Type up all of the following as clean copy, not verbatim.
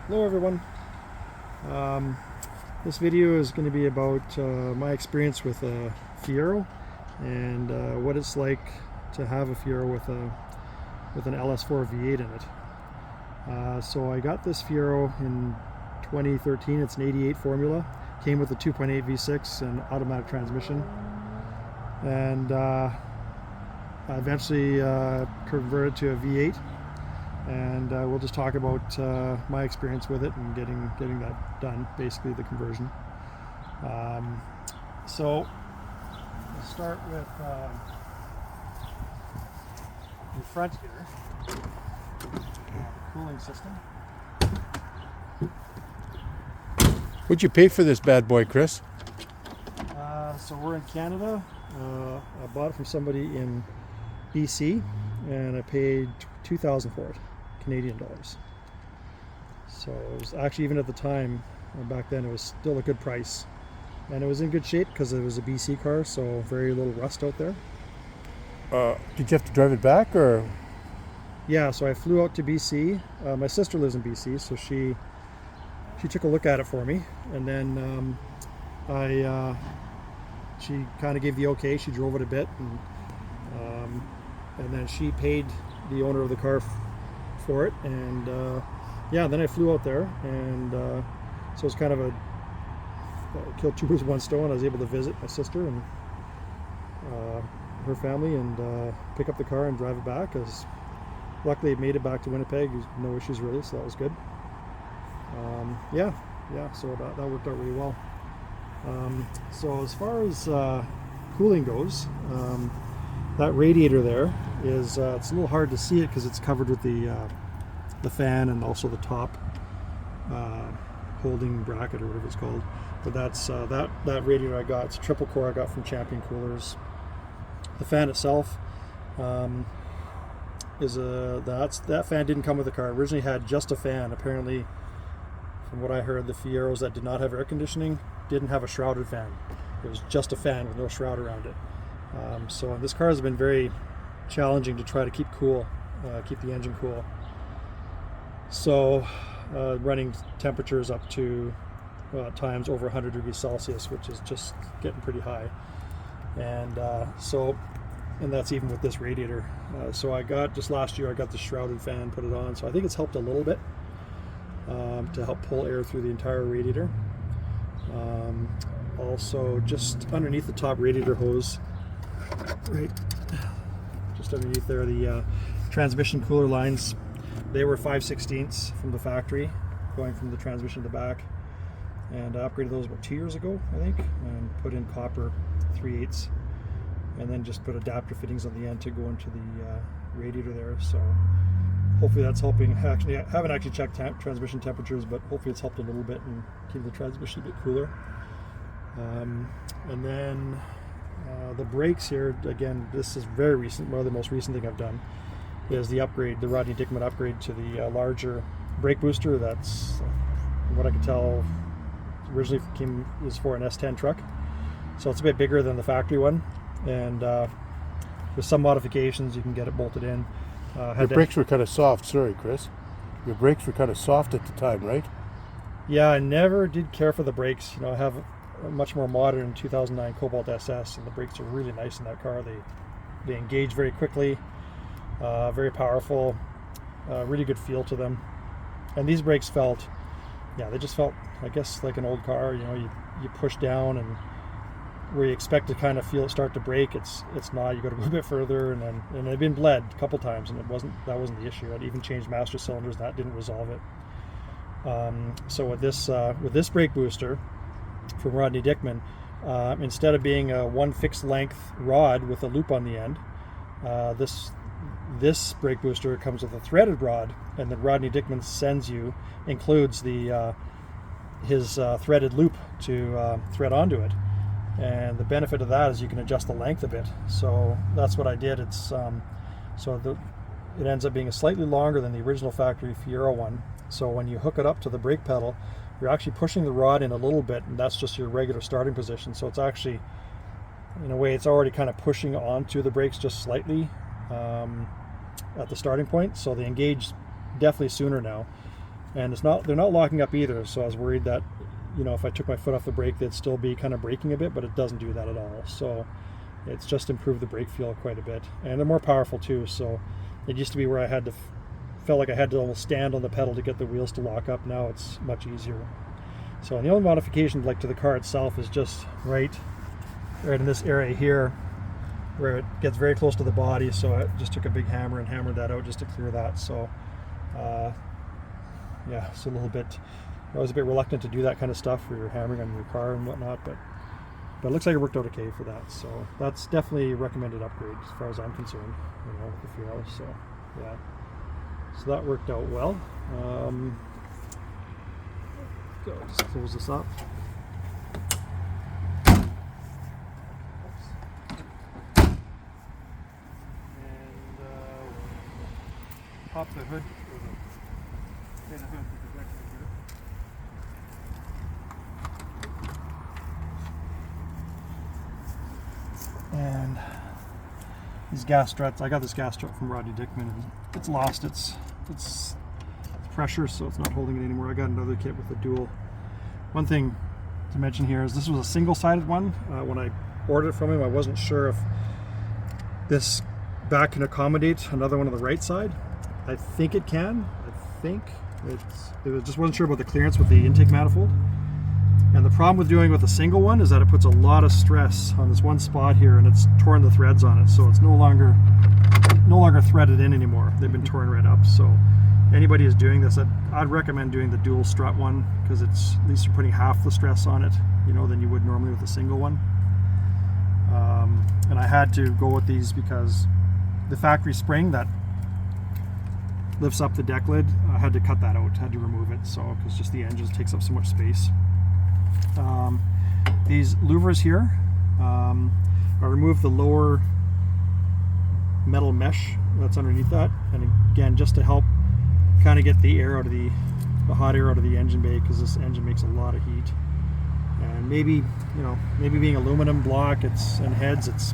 Hello everyone. This video is going to be about my experience with a Fiero and what it's like to have a Fiero with an LS4 V8 in it. So I got this Fiero in 2013. It's an 88 formula. Came with a 2.8 V6 and automatic transmission, and I eventually converted to a V8. And we'll just talk about my experience with it and getting that done, basically the conversion. So we'll start with the front here, the cooling system. What'd you pay for this bad boy, Chris? So we're in Canada. I bought it from somebody in BC, and I paid $2,000 for it. Canadian dollars. So it was actually, even at the time, back then, it was still a good price, and it was in good shape because it was a BC car, so very little rust out there. Did you have to drive it back, or? Yeah, so I flew out to BC. My sister lives in BC, so she took a look at it for me, and then she kind of gave the okay. She drove it a bit, and then she paid the owner of the car for it, and yeah, then I flew out there, and so it was kind of killed two birds with one stone. I was able to visit my sister and her family and pick up the car and drive it back, because luckily it made it back to Winnipeg. No issues really, so that was good. Yeah, so that worked out really well. So as far as cooling goes, that radiator there is it's a little hard to see it because it's covered with the fan and also the top holding bracket or whatever it's called. But that's that radiator I got. It's a triple core I got from Champion Coolers. The fan itself is that fan didn't come with the car. It originally had just a fan. Apparently, from what I heard, the Fieros that did not have air conditioning didn't have a shrouded fan. It was just a fan with no shroud around it. So this car has been very challenging to try to keep cool, keep the engine cool. So running temperatures up to at times over 100 degrees Celsius, which is just getting pretty high. And and that's even with this radiator. So I got, just last year, I got the shrouded fan, put it on. So I think it's helped a little bit to help pull air through the entire radiator. Also, just underneath the top radiator hose, right just underneath there, the transmission cooler lines, they were 5/16 from the factory, going from the transmission to the back, and I upgraded those about 2 years ago, I think, and put in copper 3/8, and then just put adapter fittings on the end to go into the radiator there. So hopefully that's helping. Actually, I haven't actually checked transmission temperatures, but hopefully it's helped a little bit and keep the transmission a bit cooler. And then the brakes here, again, this is very recent. One of the most recent thing I've done is the upgrade, the Rodney Dickman upgrade to the larger brake booster. That's, from what I can tell, originally was for an S10 truck, so it's a bit bigger than the factory one, and with some modifications you can get it bolted in. Your brakes were kind of soft. Sorry, Chris. Your brakes were kind of soft at the time, right? Yeah, I never did care for the brakes. I have a much more modern 2009 Cobalt SS, and the brakes are really nice in that car. They engage very quickly, very powerful, really good feel to them. And these brakes felt, they just felt, I guess, like an old car. You push down, and where you expect to kind of feel it start to brake, it's not. You got to go a bit further, and they've been bled a couple times, and that wasn't the issue. I'd even changed master cylinders, that didn't resolve it. So with this brake booster from Rodney Dickman, instead of being a one fixed length rod with a loop on the end, this brake booster comes with a threaded rod, and then Rodney Dickman includes his threaded loop to thread onto it. And the benefit of that is you can adjust the length a bit. So that's what I did. It ends up being slightly longer than the original factory Fiero one. So when you hook it up to the brake pedal, you're actually pushing the rod in a little bit, and that's just your regular starting position. So it's actually, in a way, it's already kind of pushing onto the brakes just slightly at the starting point. So they engage definitely sooner now. and they're not locking up either. So I was worried that, you know, if I took my foot off the brake, they'd still be kind of braking a bit, but it doesn't do that at all. So it's just improved the brake feel quite a bit, and they're more powerful too. So it used to be where I had to felt like I had to almost stand on the pedal to get the wheels to lock up. Now it's much easier. So the only modification like to the car itself is just right in this area here, where it gets very close to the body. So I just took a big hammer and hammered that out just to clear that. So yeah, it's a little bit, I was a bit reluctant to do that kind of stuff where you're hammering on your car and whatnot, but it looks like it worked out okay for that. So that's definitely a recommended upgrade as far as I'm concerned, you know, with the Fiero. So yeah, so that worked out well. Go, just close this up. Pop the hood. And these gas struts, I got this gas strut from Rodney Dickman, and it's lost its pressure, so it's not holding it anymore. I got another kit with a dual. One thing to mention here is this was a single-sided one. When I ordered it from him, I wasn't sure if this back can accommodate another one on the right side. I think it can. I think just wasn't sure about the clearance with the intake manifold. And the problem with doing it with a single one is that it puts a lot of stress on this one spot here, and it's torn the threads on it, so it's no longer threaded in anymore. They've been torn right up. So anybody who's doing this, I'd recommend doing the dual strut one, because it's at least you're putting half the stress on it, you know, than you would normally with a single one. And I had to go with these because the factory spring that lifts up the deck lid, I had to cut that out, had to remove it, so because just the engine takes up so much space. These louvers here, I removed the lower metal mesh that's underneath that, and again, just to help kind of get the air out of the hot air out of the engine bay, because this engine makes a lot of heat. And maybe, you know, maybe being aluminum block, and heads, it's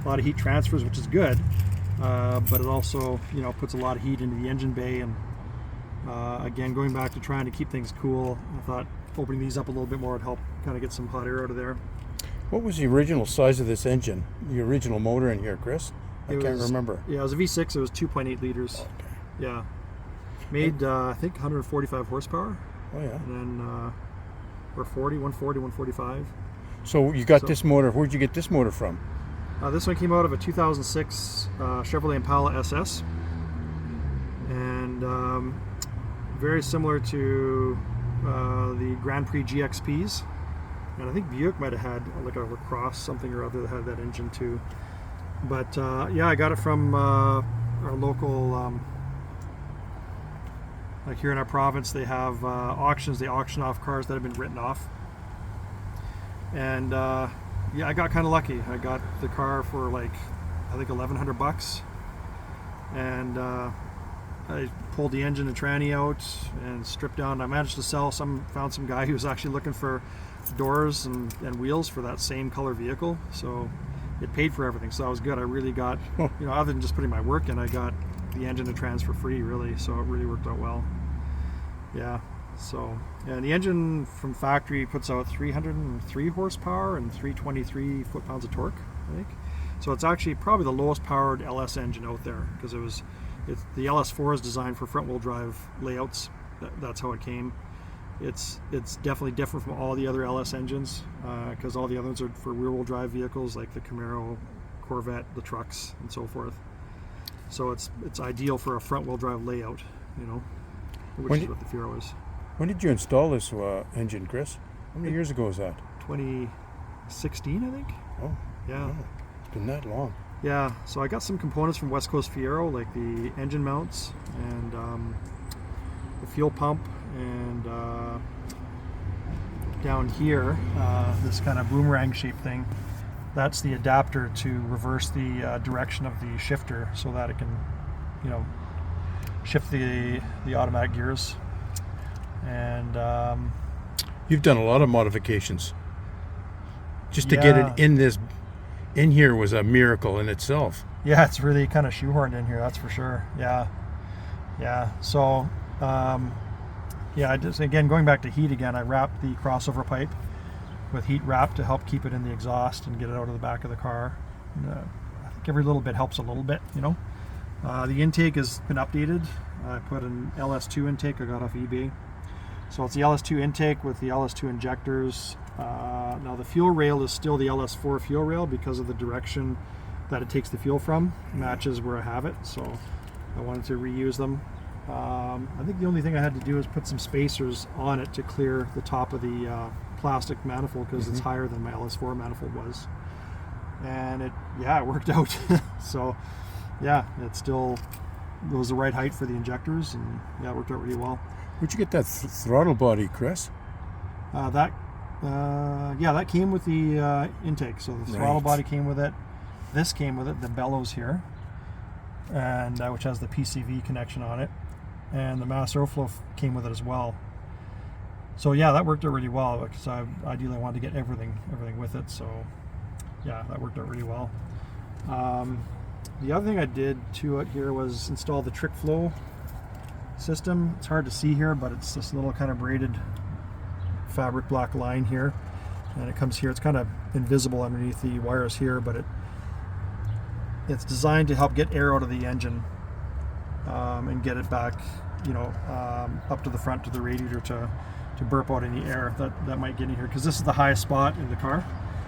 a lot of heat transfers, which is good, but it also, you know, puts a lot of heat into the engine bay. And again, going back to trying to keep things cool, I thought opening these up a little bit more would help kind of get some hot air out of there. What was the original size of this engine? The original motor in here, Chris? I can't remember. Yeah, it was a V6. It was 2.8 liters. Okay. Yeah. Made, I think, 145 horsepower. Oh, yeah. And then, or 140, 145. So you got this motor. Where'd you get this motor from? This one came out of a 2006 Chevrolet Impala SS. And very similar to the Grand Prix GXPs. And I think Buick might have had like a Lacrosse something or other that had that engine too. But yeah, I got it from our local, like here in our province, they have auctions. They auction off cars that have been written off. And yeah, I got kind of lucky. I got the car for like, I think $1,100. And I pulled the engine and tranny out and stripped down. I managed to found some guy who was actually looking for doors and wheels for that same color vehicle. So it paid for everything. So that was good. I really got, you know, other than just putting my work in, I got the engine and trans for free, really. So it really worked out well. Yeah. So, and the engine from factory puts out 303 horsepower and 323 foot-pounds of torque, I think. So it's actually probably the lowest powered LS engine out there, because the LS4 is designed for front-wheel drive layouts. That's how it came. It's definitely different from all the other LS engines, because all the other ones are for rear-wheel drive vehicles like the Camaro, Corvette, the trucks, and so forth. So it's ideal for a front-wheel drive layout, you know, which is what the Fiero is. When did you install this engine, Chris? How many years ago was that? 2016, I think. Oh, yeah. Wow. It's been that long. Yeah, so I got some components from West Coast Fiero, like the engine mounts and the fuel pump, and down here, this kind of boomerang shaped thing. That's the adapter to reverse the direction of the shifter so that it can, you know, shift the automatic gears. And you've done a lot of modifications. Just to get it in here was a miracle in itself. Yeah, it's really kind of shoehorned in here, that's for sure. Yeah. So Yeah, I just, again, going back to heat again, I wrapped the crossover pipe with heat wrap to help keep it in the exhaust and get it out of the back of the car. And, I think every little bit helps a little bit, you know. The intake has been updated. I put an LS2 intake I got off eBay. So it's the LS2 intake with the LS2 injectors. Now the fuel rail is still the LS4 fuel rail because of the direction that it takes the fuel from. Matches where I have it, so I wanted to reuse them. I think the only thing I had to do is put some spacers on it to clear the top of the plastic manifold because it's higher than my LS4 manifold was. And it worked out. So yeah, it still was the right height for the injectors, and yeah, it worked out really well. Where'd you get that throttle body, Chris? That came with the intake. So the throttle body came with it. This came with it, the bellows here, and which has the PCV connection on it, and the mass airflow came with it as well. So yeah, that worked out really well because I ideally wanted to get everything with it. So yeah, that worked out really well. The other thing I did to it here was install the trick flow system. It's hard to see here, but it's this little kind of braided fabric black line here, and it comes here. It's kind of invisible underneath the wires here, but it's designed to help get air out of the engine and get it back, you know, up to the front to the radiator to burp out any air that might get in here, because this is the highest spot in the car.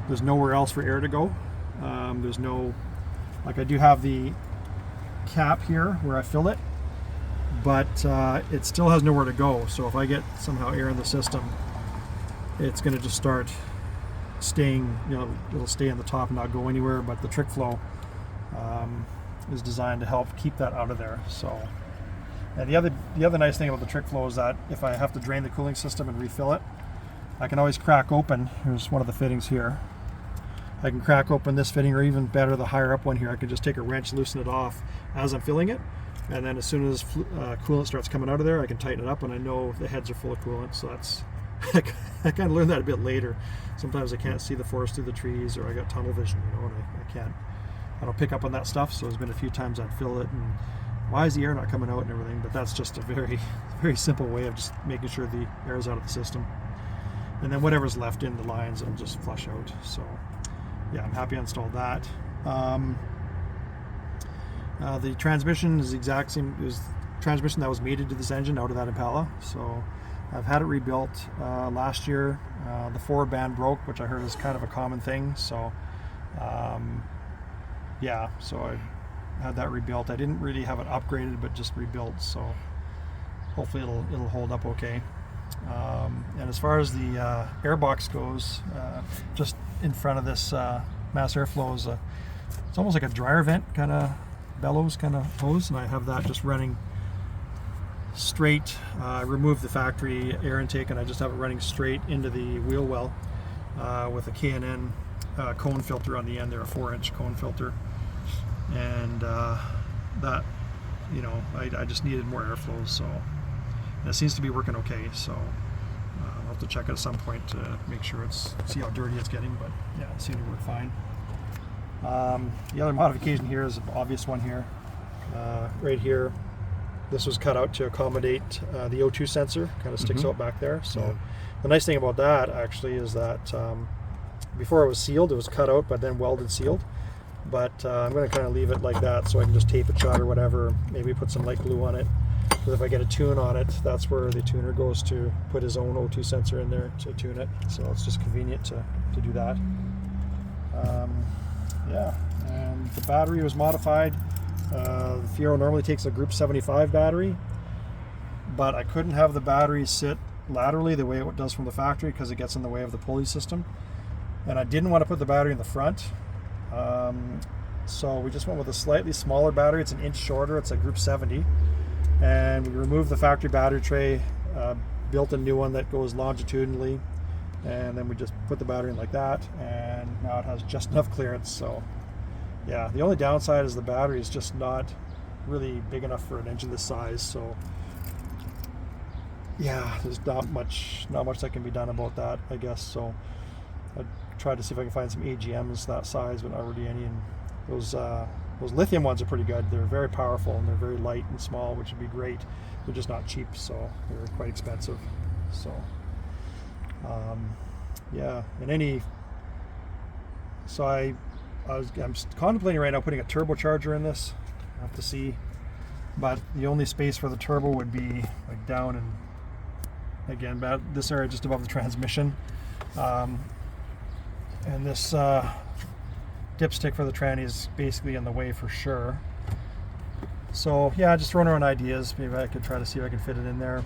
There's nowhere else for air to go. There's no, like, I do have the cap here where I fill it, but it still has nowhere to go. So if I get somehow air in the system, it's going to just start staying, you know, it'll stay on the top and not go anywhere. But the trick flow is designed to help keep that out of there. So, and the other nice thing about the trick flow is that if I have to drain the cooling system and refill it, I can always crack open. Here's one of the fittings here. I can crack open this fitting, or even better, the higher up one here. I can just take a wrench, loosen it off as I'm filling it, and then as soon as coolant starts coming out of there, I can tighten it up, and I know the heads are full of coolant. So that's I kind of learned that a bit later. Sometimes I can't see the forest through the trees, or I got tunnel vision, you know, and I don't pick up on that stuff. So there's been a few times I'd fill it and why is the air not coming out and everything, but that's just a very, very simple way of just making sure the air is out of the system. And then whatever's left in the lines, it'll just flush out. So yeah, I'm happy I installed that. The transmission is the exact same as transmission that was mated to this engine out of that Impala. So I've had it rebuilt last year. The forward band broke, which I heard is kind of a common thing. So yeah, so I had that rebuilt. I didn't really have it upgraded, but just rebuilt. So hopefully it'll hold up okay. And as far as the airbox goes, just in front of this mass airflow is it's almost like a dryer vent kind of bellows kind of hose, and I have that just running straight. I removed the factory air intake and I just have it running straight into the wheel well with a K&N cone filter on the end there, a 4-inch cone filter, and that, you know, I just needed more airflow, so it seems to be working okay. So I'll have to check it at some point to make sure see how dirty it's getting, but yeah, it seemed to work fine. The other modification here is an obvious one here, right here. This was cut out to accommodate the O2 sensor, kind of sticks out back there. So the nice thing about that actually is that before it was sealed, it was cut out but then welded sealed. But I'm going to kind of leave it like that so I can just tape it shut or whatever, maybe put some light glue on it. Because if I get a tune on it, that's where the tuner goes to put his own O2 sensor in there to tune it. So it's just convenient to do that. Yeah, and the battery was modified. The Fiero normally takes a Group 75 battery, but I couldn't have the battery sit laterally the way it does from the factory because it gets in the way of the pulley system. And I didn't want to put the battery in the front. So we just went with a slightly smaller battery. It's an inch shorter. It's a Group 70. And we removed the factory battery tray, built a new one that goes longitudinally, and then we just put the battery in like that, and now it has just enough clearance. So yeah, the only downside is the battery is just not really big enough for an engine this size. So yeah, there's not much that can be done about that, I guess. So I tried to see if I can find some AGMs that size, but not really any, and those Those lithium ones are pretty good. They're very powerful and they're very light and small, which would be great. They're just not cheap, so they're quite expensive. So yeah, I'm contemplating right now putting a turbocharger in this. I have to see, but the only space for the turbo would be like down and again about this area just above the transmission, and this dipstick for the tranny is basically in the way for sure. So yeah, just throwing around ideas. Maybe I could try to see if I can fit it in there.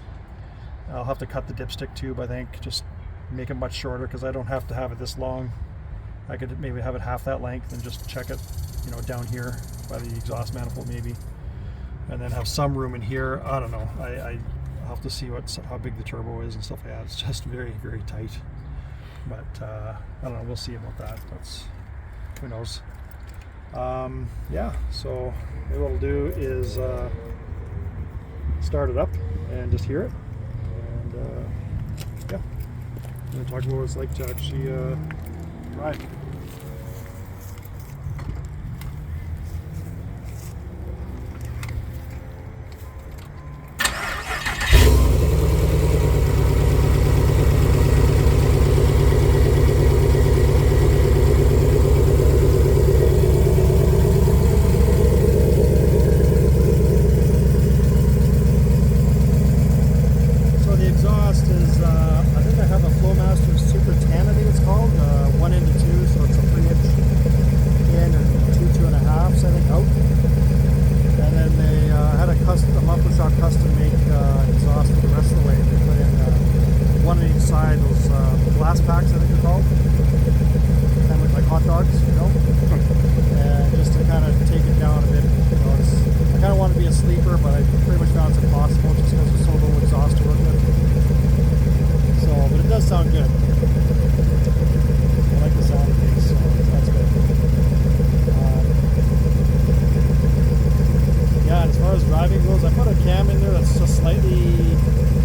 I'll have to cut the dipstick tube, I think, just make it much shorter because I don't have to have it this long. I could maybe have it half that length and just check it, you know, down here by the exhaust manifold maybe, and then have some room in here. I don't know. I'll have to see how big the turbo is and stuff like that. It's just very, very tight. But I don't know. We'll see about that. Who knows. Yeah. So maybe what we'll do is start it up and just hear it. And yeah, I'm gonna talk about what it's like to actually drive.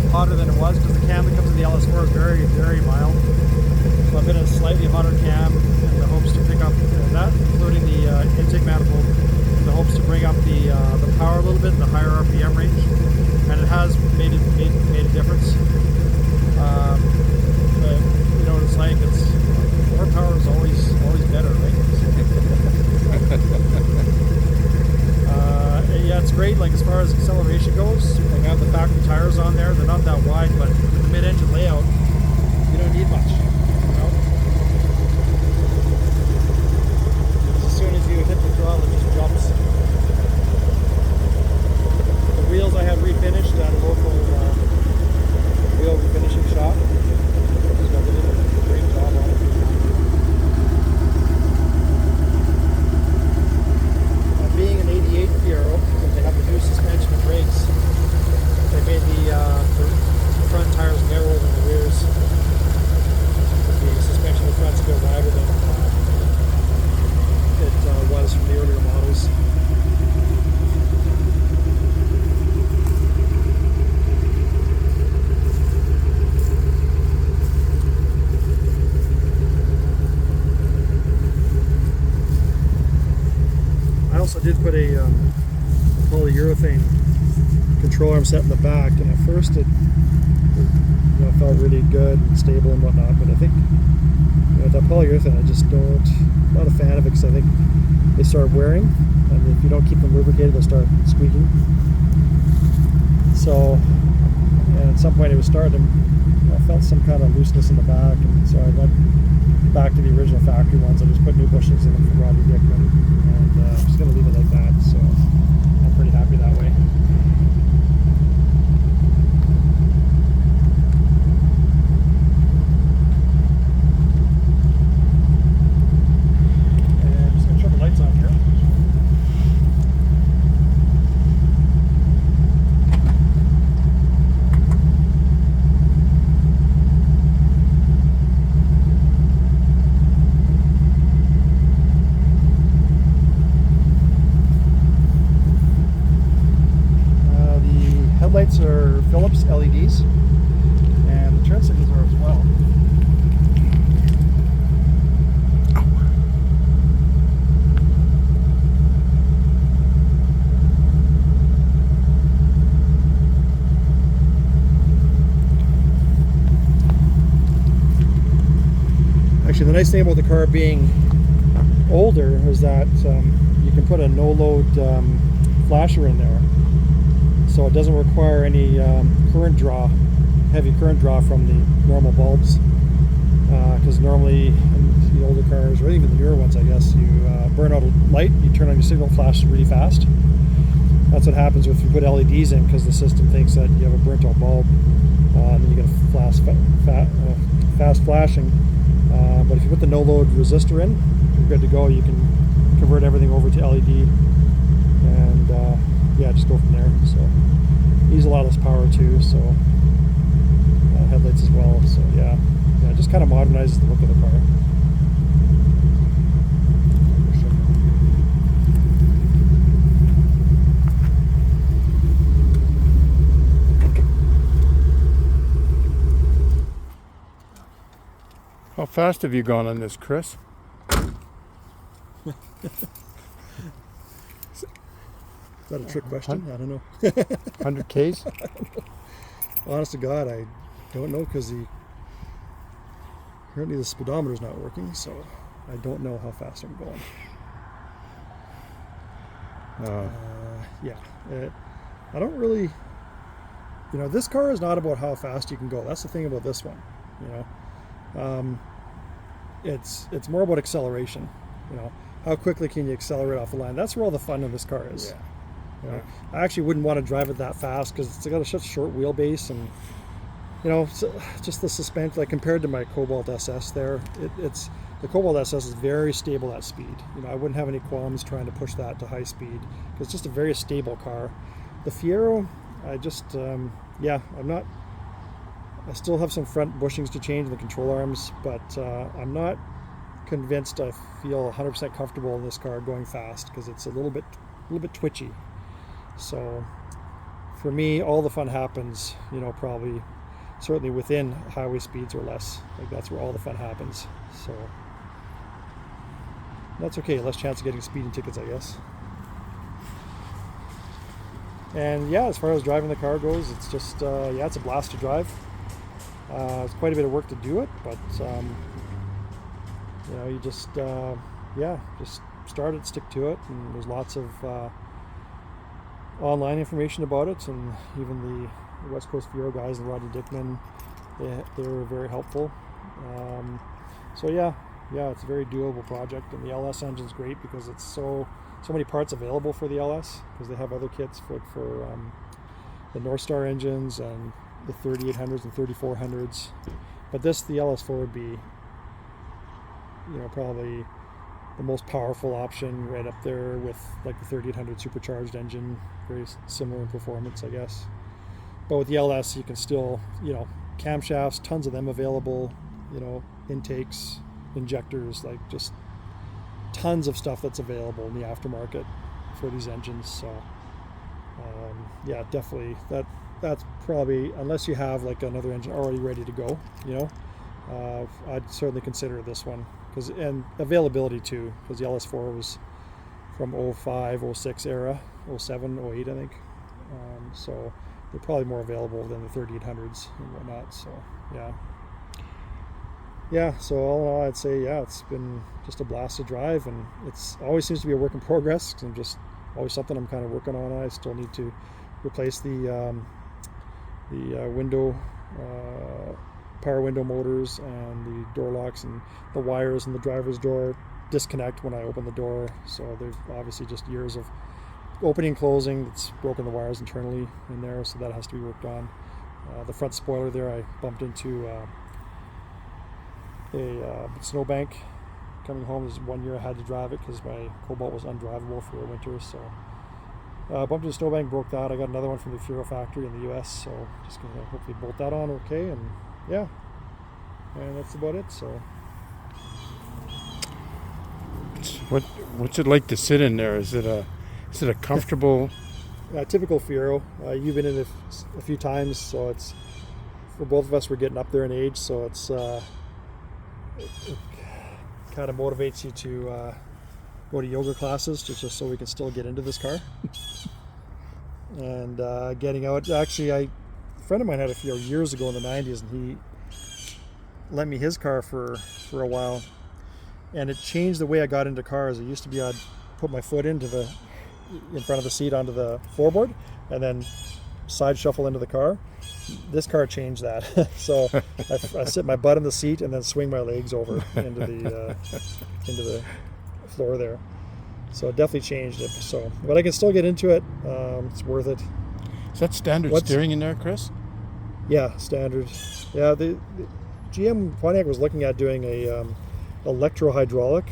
Hotter than it was because the cam that comes in the LS4 is very, very mild. So I've been in a slightly hotter cam in the hopes to pick up that, including the intake manifold, in the hopes to bring up the power a little bit in the higher RPM range, and it has made a difference. But you know what it's like. It's more power is always better, right? Yeah, it's great. Like as far as acceleration goes, like I have the factory tires on there. They're not that wide, but with the mid-engine layout, you don't need much. You know? As soon as you hit the throttle, it just jumps. The wheels I had refinished at a local wheel refinishing shop. So they did a great job on it. Being an 88 Fiero, they have the new suspension and brakes. They made the front tires narrower than the rears. The suspension in the front's a bit wider than it was from the earlier models. I also did put a polyurethane control arm set in the back, and at first it felt really good and stable and whatnot, but I think with that polyurethane I'm not a fan of it because I think they start wearing, and if you don't keep them lubricated they'll start squeaking. So and at some point it was starting, I felt some kind of looseness in the back, and so I went back to the original factory ones. I just put new bushings in them from Robbie Dickman, and I'm just going to leave it like that, so I'm pretty happy that way. And I'm just going to turn the lights on here. Headlights are Philips LEDs, and the turn signals are as well. Actually, the nice thing about the car being older is that you can put a no-load flasher in there, so it doesn't require any heavy current draw from the normal bulbs, because normally in the older cars, or even the newer ones, I guess, you burn out a light, you turn on your signal flash really fast. That's what happens if you put LEDs in, because the system thinks that you have a burnt out bulb, and then you get a fast flashing. But if you put the no-load resistor in, you're good to go. You can convert everything over to LED, and yeah, just go from there. So needs a lot less power too. So headlights as well. So yeah, it just kind of modernizes the look of the car. How fast have you gone on this, Chris? Is that a trick question? I don't know. 100 Ks? Honest to God, I don't know, because currently the speedometer's not working, so I don't know how fast I'm going. Yeah, I don't really, this car is not about how fast you can go. That's the thing about this one, it's more about acceleration. How quickly can you accelerate off the line? That's where all the fun of this car is. I actually wouldn't want to drive it that fast, because it's got such a short wheelbase, and just the suspension, like compared to my Cobalt SS there, the Cobalt SS is very stable at speed. I wouldn't have any qualms trying to push that to high speed, because it's just a very stable car. The Fiero, I still have some front bushings to change in the control arms, but I'm not convinced I feel 100% comfortable in this car going fast, because it's a little bit twitchy. So for me, all the fun happens, probably certainly within highway speeds or less. Like, that's where all the fun happens. So that's okay. Less chance of getting speeding tickets, I guess. And yeah, as far as driving the car goes, it's just it's a blast to drive. It's quite a bit of work to do it, but you just start it, stick to it, and there's lots of online information about it, and even the West Coast Fiero guys and Rodney Dickman, they were very helpful. So yeah, it's a very doable project, and the LS engine's great because it's so many parts available for the LS, because they have other kits for the North Star engines and the 3800s and 3400s. But the LS4 would be probably the most powerful option, right up there with like the 3800 supercharged engine, very similar in performance, I guess. But with the LS, you can still, camshafts, tons of them available, intakes, injectors, like just tons of stuff that's available in the aftermarket for these engines. So yeah, definitely that's probably, unless you have like another engine already ready to go, I'd certainly consider this one, and availability too, because the LS4 was from 05, 06 era, 07, 08, I think. So they're probably more available than the 3800s and whatnot. So yeah, so all in all, I'd say it's been just a blast to drive, and it's always seems to be a work in progress, because I'm just always something I'm kind of working on. I still need to replace the window, power window motors, and the door locks, and the wires in the driver's door disconnect when I open the door. So there's obviously just years of opening and closing that's broken the wires internally in there, so that has to be worked on. The front spoiler there, I bumped into a snowbank coming home. There's 1 year I had to drive it because my Cobalt was undrivable for the winter, so bumped into a snowbank, broke that. I got another one from the Fiero factory in the US, so just gonna hopefully bolt that on okay, and and that's about it. So what's it like to sit in there? Is it a comfortable? Typical Fiero. You've been in it a few times, so it's, for both of us, we're getting up there in age, so it's it kind of motivates you to go to yoga classes just so we can still get into this car. And getting out, actually, a friend of mine had a Fiero years ago in the 90s, and lent me his car for a while, and it changed the way I got into cars. It used to be I'd put my foot in front of the seat onto the floorboard, and then side shuffle into the car. This car changed that. So I sit my butt in the seat and then swing my legs over into the floor there. So it definitely changed it. So, but I can still get into it. It's worth it. Is that standard steering in there, Chris? Yeah, standard. Yeah, the GM Pontiac was looking at doing a electro-hydraulic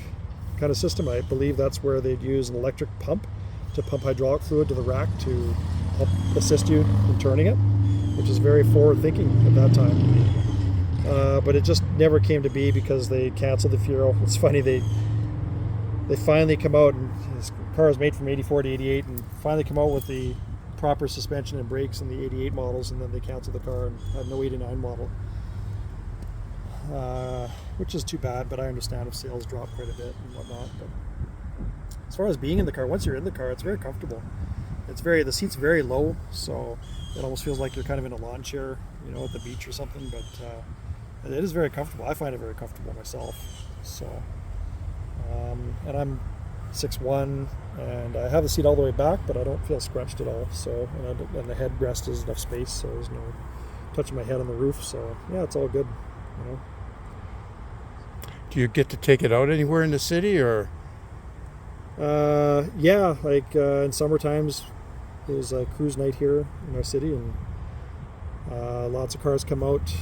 kind of system. I believe that's where they'd use an electric pump to pump hydraulic fluid to the rack to help assist you in turning it, which is very forward-thinking at that time. But it just never came to be because they canceled the Fiero. It's funny, they finally come out, and this car is made from 84 to 88, and finally come out with the proper suspension and brakes in the 88 models, and then they canceled the car and had no 89 model, which is too bad, but I understand if sales drop quite a bit and whatnot. But as far as being in the car, once you're in the car, it's very comfortable. The seat's very low, so it almost feels like you're kind of in a lawn chair, at the beach or something, but it is very comfortable. I find it very comfortable myself. So, and I'm 6'1", and I have the seat all the way back, but I don't feel scrunched at all. So, and the headrest is enough space, so there's no touching my head on the roof. So, yeah, it's all good. Do you get to take it out anywhere in the city, or? Yeah, like in summer times, there's a cruise night here in our city, and lots of cars come out.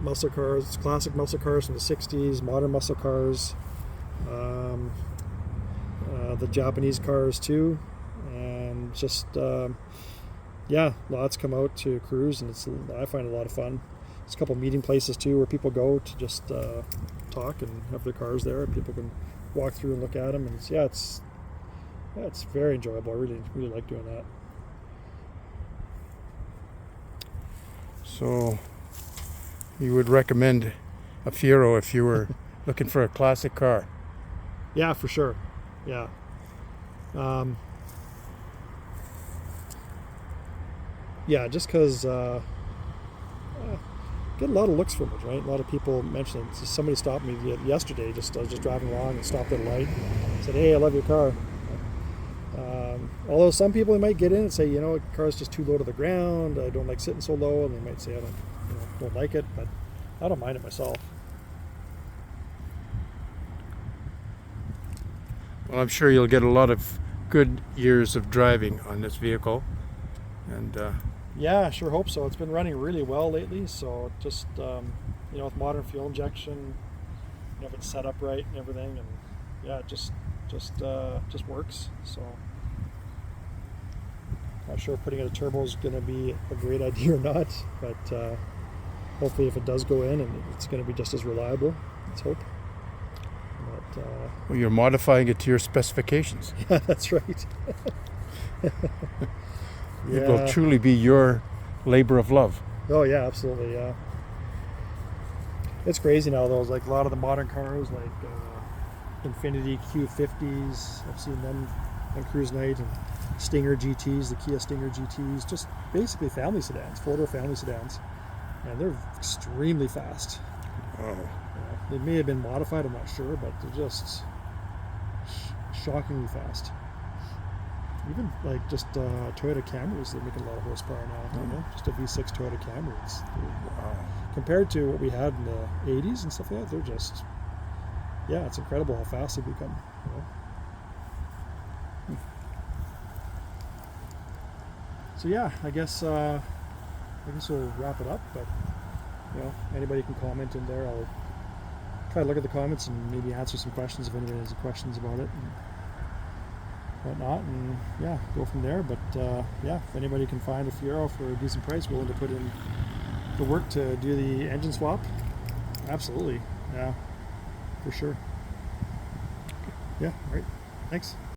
Muscle cars, classic muscle cars from the 60s, modern muscle cars. The Japanese cars too, and just lots come out to cruise, and I find it a lot of fun. There's a couple meeting places too where people go to just talk and have their cars there, and people can walk through and look at them, and it's very enjoyable. I really like doing that. So you would recommend a Fiero if you were looking for a classic car? Yeah, for sure. Yeah. Just because get a lot of looks from it, right? A lot of people mention it. Somebody stopped me yesterday. I was just driving along and stopped at a light. Said, "Hey, I love your car." Although some people might get in and say, the car's just too low to the ground. I don't like sitting so low, and they might say I don't like it, but I don't mind it myself. Well, I'm sure you'll get a lot of good years of driving on this vehicle, and yeah, I sure hope so. It's been running really well lately, so just with modern fuel injection, if it's set up right and everything, and yeah, it just works. So not sure if putting in a turbo is going to be a great idea or not, but hopefully if it does go in, and it's going to be just as reliable. Let's hope. But, well, you're modifying it to your specifications. Yeah, that's right. It will truly be your labor of love. Oh yeah, absolutely. Yeah, it's crazy now though. Like a lot of the modern cars, like Infiniti Q50s, I've seen them on cruise night, and Stinger GTs, the Kia Stinger GTs, just basically family sedans, 4-door family sedans, and they're extremely fast. Oh. They may have been modified, I'm not sure, but they're just shockingly fast. Even like just Toyota Camrys, they're making a lot of horsepower now. Just a V6 Toyota Camry. Wow. Compared to what we had in the 80s and stuff like that, they're just, it's incredible how fast they become. So yeah, I guess we'll wrap it up. But anybody can comment in there. I'll try to look at the comments and maybe answer some questions if anybody has questions about it and whatnot, and go from there. But if anybody can find a Fiero for a decent price, willing to put in the work to do the engine swap, absolutely, for sure. Yeah, all right, thanks.